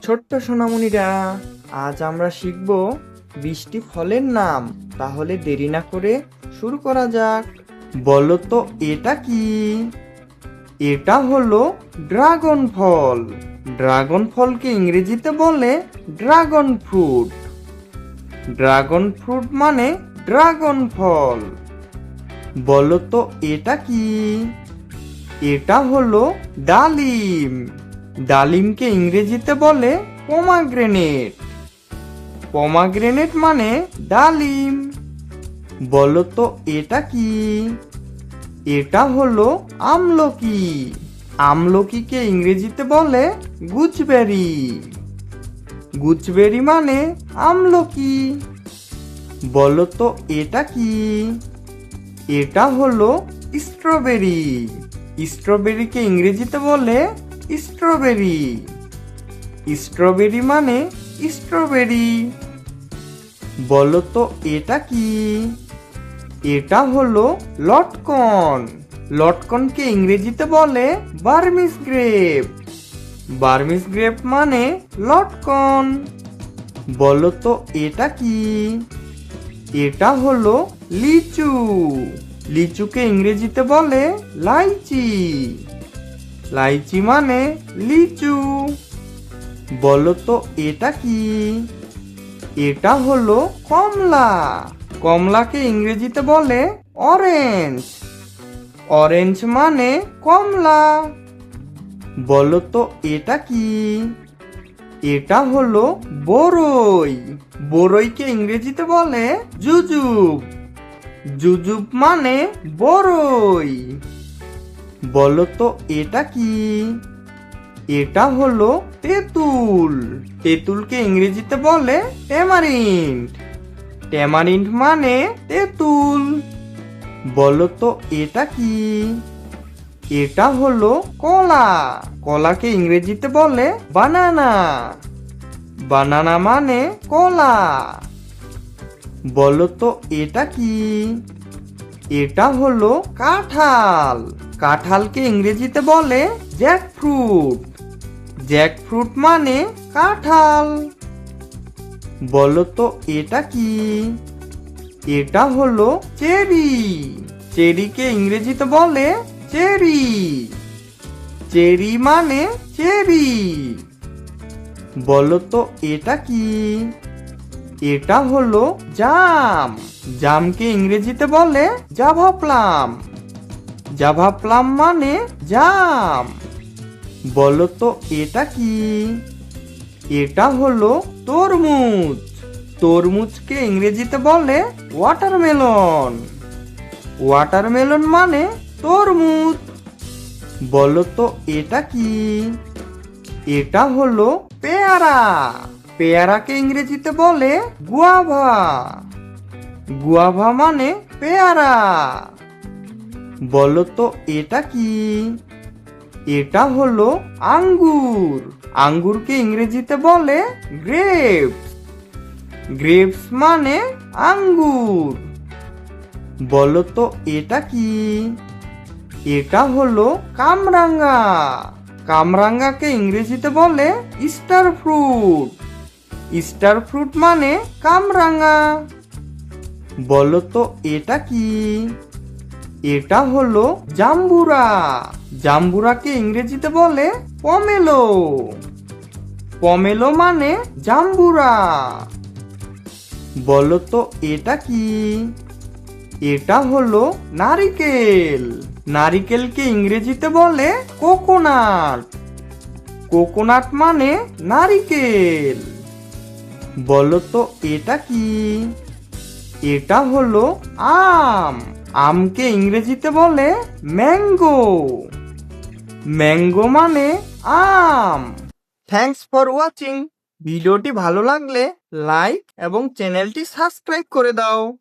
ছোট্ট সোনামণিরা, আজ আমরা শিখব 20টি ফলের নাম। তাহলে দেরি না করে শুরু করা যাক। বলো তো এটা কি? এটা হলো ড্রাগন ফল। ড্রাগন ফলকে ইংরেজিতে বলে ড্রাগন ফ্রুট। ড্রাগন ফ্রুট মানে ড্রাগন ফল। বলো তো এটা কি? এটা হলো ডালিম। ডালিমকে ইংরেজিতে বলে পমাগ্রেনেট। পমাগ্রেনেট মানে ডালিম। বলো তো এটা কি? এটা হলো আমলকি। আমলকিকে ইংরেজিতে বলে গুজবেরি। গুজবেরি মানে আমলকি। বলো তো এটা কি? এটা হলো স্ট্রবেরি। স্ট্রবেরিকে ইংরেজিতে বলে স্ট্রবেরি। স্ট্রবেরি মানে স্ট্রবেরি। বলো তো এটা কি? এটা হলো লটকন। লটকনকে ইংরেজিতে বলে বার্মিস গ্রেপ। বার্মিস গ্রেপ মানে লটকন। বলো তো এটা কি? এটা হলো লিচু। লিচুকে ইংরেজিতে বলে লাইচি। লাইচি মানে লিচু। বলো তো এটা কি? এটা হলো কমলা। কমলাকে ইংরেজিতে বলে অরেঞ্জ। অরেঞ্জ মানে কমলা। বলো তো এটা কি? এটা হলো বরই। বরইকে ইংরেজিতে বলে জুজুব। জুজুব মানে বরই। বলো তো এটা কি? এটা হলো তেঁতুল। তেঁতুলকে ইংরেজিতে বলে ট্যামারিন্ড। ট্যামারিন্ড মানে তেঁতুল। বলো তো এটা কি? এটা হলো কলা। কলাকে ইংরেজিতে বলে বানানা। বানানা মানে কলা। বলো তো এটা কি? এটা হলো কাঁঠাল। কাঁঠালকে ইংরেজিতে বলে জ্যাকফ্রুট। জ্যাকফ্রুট মানে কাঁঠাল। বলো তো এটা কি? এটা হলো চেরি। চেরিকে ইংরেজিতে বলে চেরি। চেরি মানে চেরি। বলো তো এটা কি? এটা হলো জাম। জামকে ইংরেজিতে বলে জাভা প্লাম। জাভা প্লাম মানে জাম। বলো তো এটা কি? এটা হলো তরমুজ। তরমুজকে ইংরেজিতে বলে ওয়াটারমেলন। ওয়াটারমেলন মানে তরমুজ। বলো তো এটা কি? এটা হলো পেয়ারা। পেয়ারাকে ইংরেজিতে বলে গুয়াভা। গুয়াভা মানে পেয়ারা। বলো তো এটা কি? এটা হলো আঙ্গুর। আঙ্গুরকে ইংরেজিতে বলে গ্রেপস। গ্রেপস মানে আঙ্গুর। বলো তো এটা কি? এটা হলো কামরাঙ্গা। কামরাঙ্গাকে ইংরেজিতে বলে স্টার ফ্রুট। স্টার ফ্রুট মানে কামরাঙ্গা। বলো তো এটা কি? এটা হলো জাম্বুরা। জাম্বুরাকে ইংরেজিতে বলে পমেলো। পমেলো মানে জাম্বুরা। বলো তো এটা কি? এটা হলো নারিকেল। নারিকেলকে ইংরেজিতে বলে কোকোনাট। কোকোনাট মানে নারিকেল। বলো তো এটা কি? এটা হলো আম। আমকে ইংরেজিতে বলে ম্যাঙ্গো। ম্যাঙ্গো মানে আম। Thanks for watching. ভিডিওটি ভালো লাগলে লাইক এবং চ্যানেলটি সাবস্ক্রাইব করে দাও।